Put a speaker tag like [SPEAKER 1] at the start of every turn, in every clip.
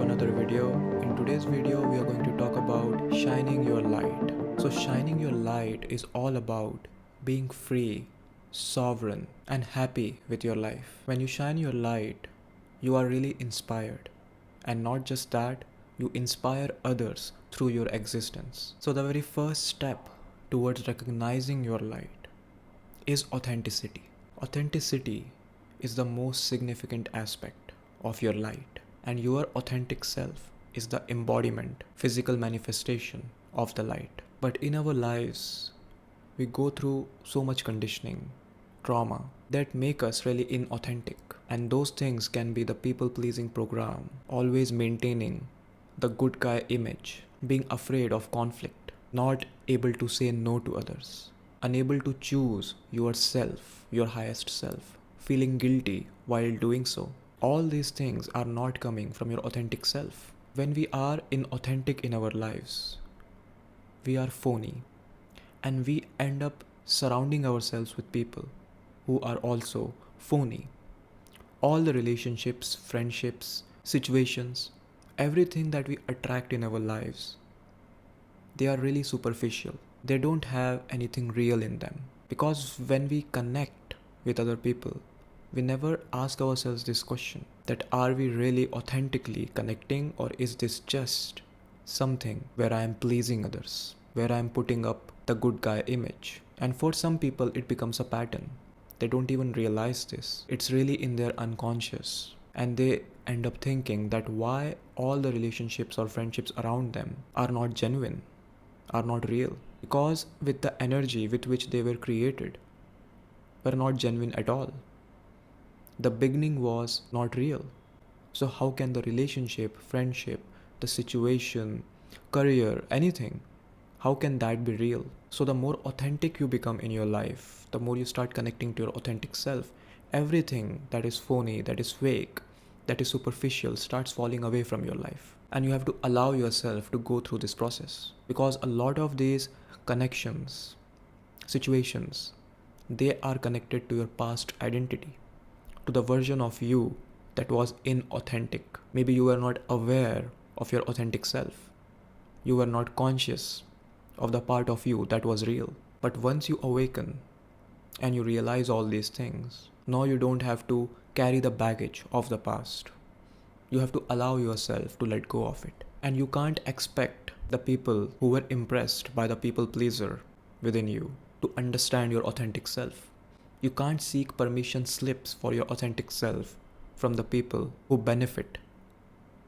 [SPEAKER 1] another video. In today's video, we are going to talk about shining your light. So, shining your light is all about being free, sovereign, and happy with your life. When you shine your light, you are really inspired. And not just that, you inspire others through your existence. So, the very first step towards recognizing your light is authenticity. Authenticity is the most significant aspect of your light, and your authentic self is the embodiment, physical manifestation of the light. But in our lives, we go through so much conditioning, trauma that make us really inauthentic. And those things can be the people pleasing program, always maintaining the good guy image, being afraid of conflict, not able to say no to others, unable to choose yourself, your highest self, feeling guilty while doing so. All these things are not coming from your authentic self. When we are inauthentic in our lives, we are phony, and we end up surrounding ourselves with people who are also phony. All the relationships, friendships, situations, everything that we attract in our lives, they are really superficial. They don't have anything real in them. Because when we connect with other people, we never ask ourselves this question, that are we really authentically connecting, or is this just something where I am pleasing others, where I am putting up the good guy image? And for some people, it becomes a pattern. They don't even realize this. It's really in their unconscious. And they end up thinking that why all the relationships or friendships around them are not genuine, are not real. Because with the energy with which they were created, were not genuine at all. The beginning was not real. So how can the relationship, friendship, the situation, career, anything, how can that be real? So the more authentic you become in your life, the more you start connecting to your authentic self, everything that is phony, that is fake, that is superficial starts falling away from your life. And you have to allow yourself to go through this process, because a lot of these connections, situations, they are connected to your past identity, to the version of you that was inauthentic. Maybe you were not aware of your authentic self. You were not conscious of the part of you that was real. But once you awaken and you realize all these things, now you don't have to carry the baggage of the past. You have to allow yourself to let go of it. And you can't expect the people who were impressed by the people pleaser within you to understand your authentic self. You can't seek permission slips for your authentic self from the people who benefit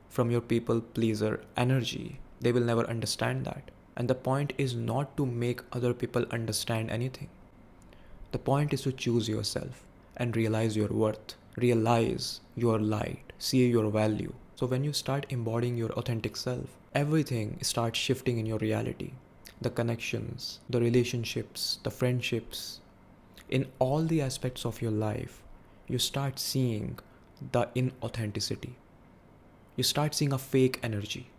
[SPEAKER 1] from your people pleaser energy. They will never understand that. And the point is not to make other people understand anything. The point is to choose yourself and realize your worth, realize your light, see your value. So when you start embodying your authentic self, everything starts shifting in your reality. The connections, the relationships, the friendships, in all the aspects of your life, you start seeing the inauthenticity. You start seeing a fake energy.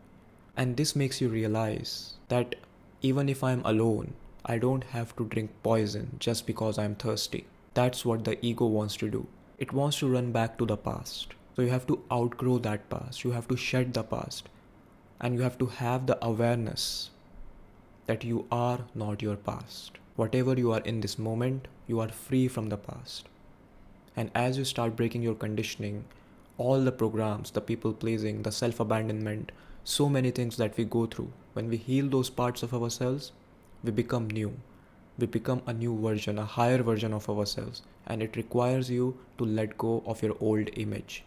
[SPEAKER 1] And this makes you realize that even if I'm alone, I don't have to drink poison just because I'm thirsty. That's what the ego wants to do. It wants to run back to the past. So you have to outgrow that past. You have to shed the past. And you have to have the awareness that you are not your past. Whatever you are in this moment, you are free from the past. And as you start breaking your conditioning, all the programs, the people pleasing, the self-abandonment, so many things that we go through, when we heal those parts of ourselves, we become new. We become a new version, a higher version of ourselves. And it requires you to let go of your old image,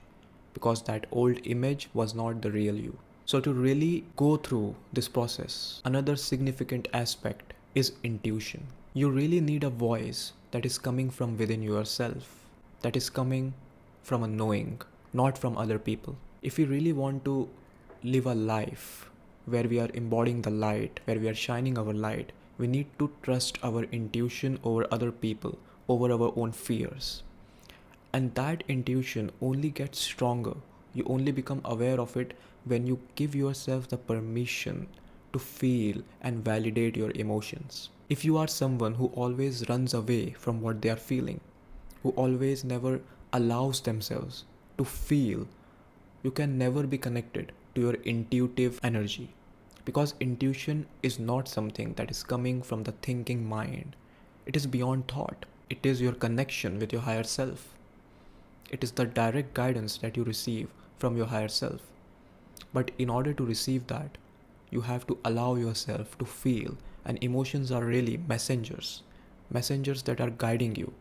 [SPEAKER 1] because that old image was not the real you. So to really go through this process, another significant aspect is intuition. You really need a voice that is coming from within yourself, that is coming from a knowing, not from other people. If we really want to live a life where we are embodying the light, where we are shining our light, we need to trust our intuition over other people, over our own fears. And that intuition only gets stronger. You only become aware of it when you give yourself the permission to feel and validate your emotions. If you are someone who always runs away from what they are feeling, who always never allows themselves to feel, you can never be connected to your intuitive energy. Because intuition is not something that is coming from the thinking mind. It is beyond thought. It is your connection with your higher self. It is the direct guidance that you receive from your higher self. But in order to receive that, you have to allow yourself to feel, and emotions are really messengers. Messengers that are guiding you,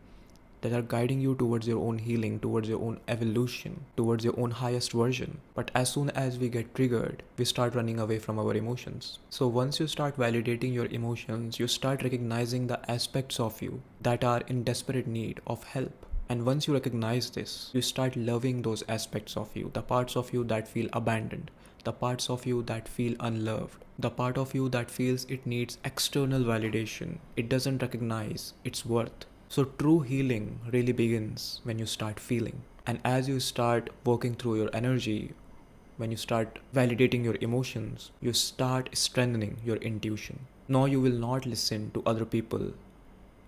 [SPEAKER 1] towards your own healing, towards your own evolution, towards your own highest version. But as soon as we get triggered, we start running away from our emotions. So once you start validating your emotions, you start recognizing the aspects of you that are in desperate need of help. And once you recognize this, you start loving those aspects of you, the parts of you that feel abandoned, the parts of you that feel unloved, the part of you that feels it needs external validation. It doesn't recognize its worth. So true healing really begins when you start feeling. And as you start working through your energy, when you start validating your emotions, you start strengthening your intuition. Now you will not listen to other people.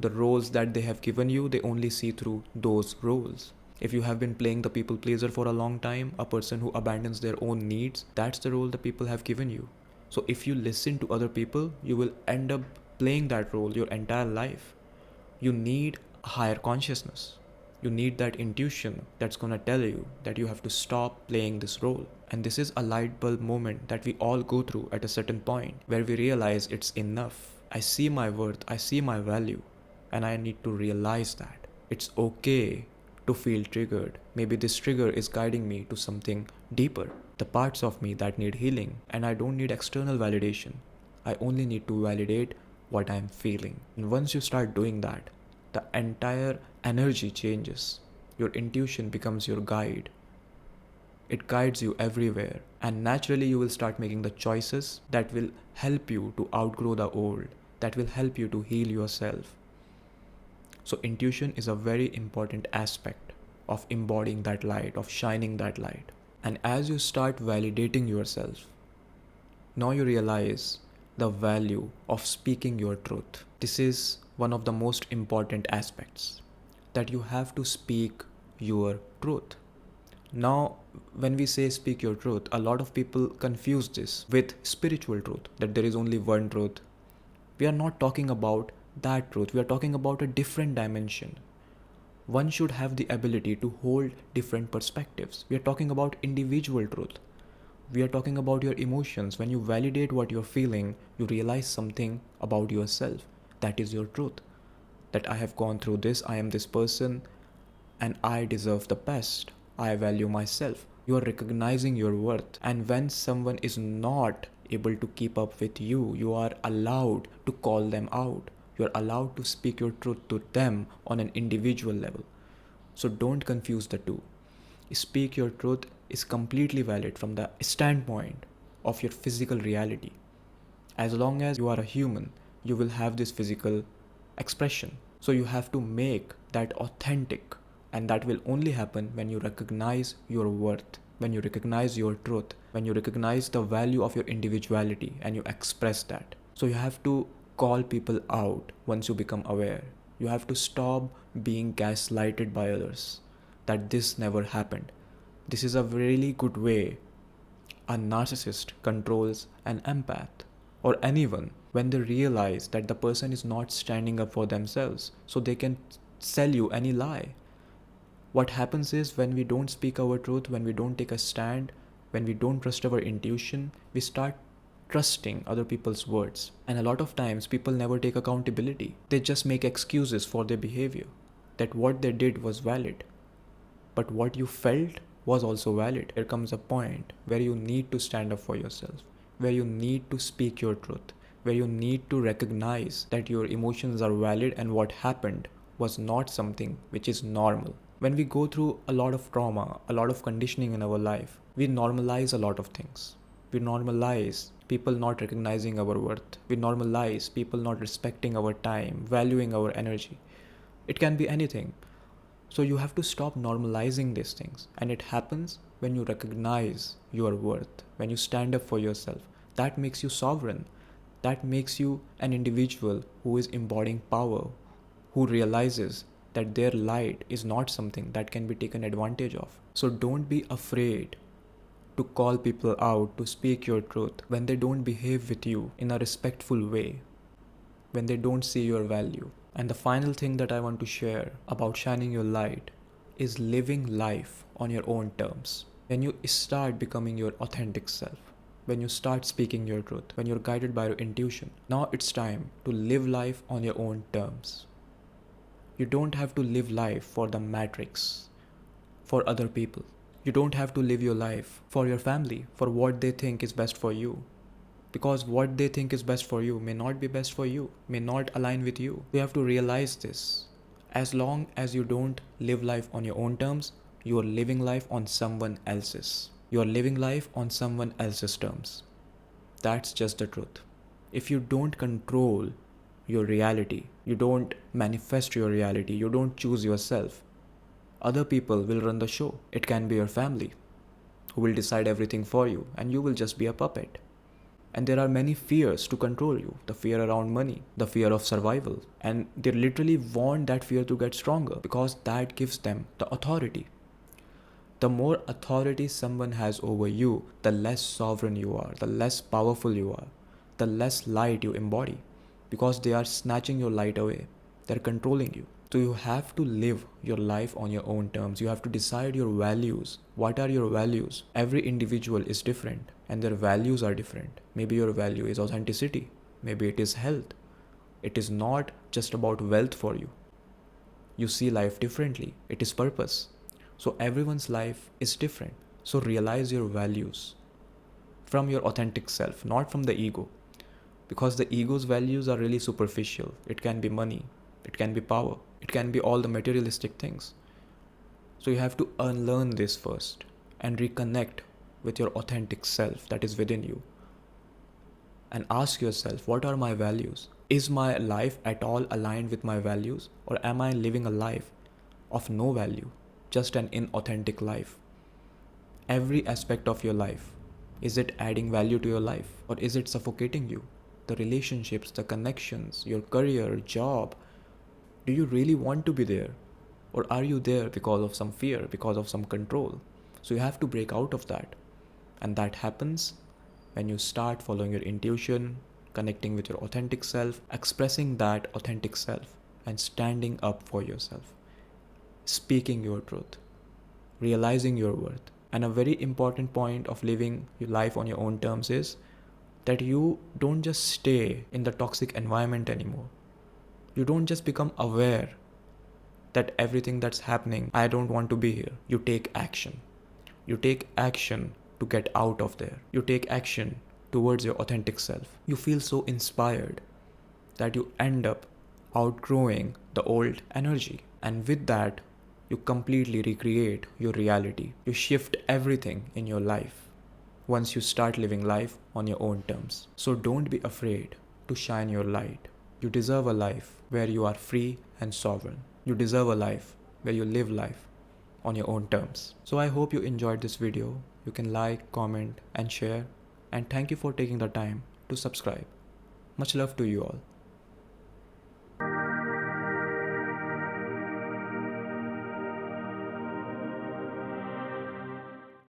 [SPEAKER 1] The roles that they have given you, they only see through those roles. If you have been playing the people pleaser for a long time, a person who abandons their own needs, that's the role the people have given you. So if you listen to other people, you will end up playing that role your entire life. You need a higher consciousness. You need that intuition that's gonna tell you that you have to stop playing this role. And this is a light bulb moment that we all go through at a certain point where we realize it's enough. I see my worth, I see my value, and I need to realize that. It's okay to feel triggered. Maybe this trigger is guiding me to something deeper, the parts of me that need healing, and I don't need external validation. I only need to validate what I'm feeling. And once you start doing that, the entire energy changes. Your intuition becomes your guide. It guides you everywhere, and naturally you will start making the choices that will help you to outgrow the old, that will help you to heal yourself. So intuition is a very important aspect of embodying that light, of shining that light. And as you start validating yourself, now you realize the value of speaking your truth. This is one of the most important aspects, that you have to speak your truth. Now, when we say speak your truth, a lot of people confuse this with spiritual truth, that there is only one truth. We are not talking about that truth, we are talking about a different dimension. One should have the ability to hold different perspectives. We are talking about individual truth. We are talking about your emotions. When you validate what you're feeling, you realize something about yourself. That is your truth. That I have gone through this, I am this person, and I deserve the best. I value myself. You are recognizing your worth. And when someone is not able to keep up with you, you are allowed to call them out. You are allowed to speak your truth to them on an individual level. So don't confuse the two. Speak your truth is completely valid from the standpoint of your physical reality. As long as you are a human, you will have this physical expression. So you have to make that authentic, and that will only happen when you recognize your worth, when you recognize your truth, when you recognize the value of your individuality and you express that. So you have to call people out once you become aware. You have to stop being gaslighted by others that this never happened. This is a really good way a narcissist controls an empath or anyone when they realize that the person is not standing up for themselves, so they can sell you any lie. What happens is, when we don't speak our truth, when we don't take a stand, when we don't trust our intuition, we start trusting other people's words. And a lot of times people never take accountability. They just make excuses for their behavior, that what they did was valid. But what you felt was also valid. There comes a point where you need to stand up for yourself, where you need to speak your truth, where you need to recognize that your emotions are valid and what happened was not something which is normal. When we go through a lot of trauma, a lot of conditioning in our life, we normalize a lot of things. We normalize people not recognizing our worth. We normalize people not respecting our time, valuing our energy. It can be anything. So you have to stop normalizing these things. And it happens when you recognize your worth, when you stand up for yourself. That makes you sovereign. That makes you an individual who is embodying power, who realizes that their light is not something that can be taken advantage of. So don't be afraid to call people out, to speak your truth when they don't behave with you in a respectful way, when they don't see your value. And the final thing that I want to share about shining your light is living life on your own terms. When you start becoming your authentic self, when you start speaking your truth, when you're guided by your intuition, now it's time to live life on your own terms. You don't have to live life for the matrix, for other people. You don't have to live your life for your family, for what they think is best for you. Because what they think is best for you may not be best for you, may not align with you. You have to realize this. As long as you don't live life on your own terms, you are living life on someone else's. You are living life on someone else's terms. That's just the truth. If you don't control your reality, you don't manifest your reality, you don't choose yourself, other people will run the show. It can be your family who will decide everything for you, and you will just be a puppet. And there are many fears to control you. The fear around money, the fear of survival. And they literally want that fear to get stronger because that gives them the authority. The more authority someone has over you, the less sovereign you are, the less powerful you are, the less light you embody. Because they are snatching your light away. They're controlling you. So you have to live your life on your own terms. You have to decide your values. What are your values? Every individual is different and their values are different. Maybe your value is authenticity. Maybe it is health. It is not just about wealth for you. You see life differently. It is purpose. So everyone's life is different. So realize your values from your authentic self, not from the ego. Because the ego's values are really superficial. It can be money. It can be power. It can be all the materialistic things. So you have to unlearn this first and reconnect with your authentic self that is within you. And ask yourself, what are my values? Is my life at all aligned with my values? Or am I living a life of no value? Just an inauthentic life? Every aspect of your life, is it adding value to your life? Or is it suffocating you? The relationships, the connections, your career, job, do you really want to be there? Or are you there because of some fear, because of some control? So you have to break out of that. And that happens when you start following your intuition, connecting with your authentic self, expressing that authentic self, and standing up for yourself. Speaking your truth, realizing your worth. And a very important point of living your life on your own terms is that you don't just stay in the toxic environment anymore. You don't just become aware that everything that's happening, I don't want to be here. You take action. You take action to get out of there. You take action towards your authentic self. You feel so inspired that you end up outgrowing the old energy. And with that, you completely recreate your reality. You shift everything in your life once you start living life on your own terms. So don't be afraid to shine your light. You deserve a life where you are free and sovereign. You deserve a life where you live life on your own terms. So I hope you enjoyed this video. You can like, comment, and share. And thank you for taking the time to subscribe. Much love to you all.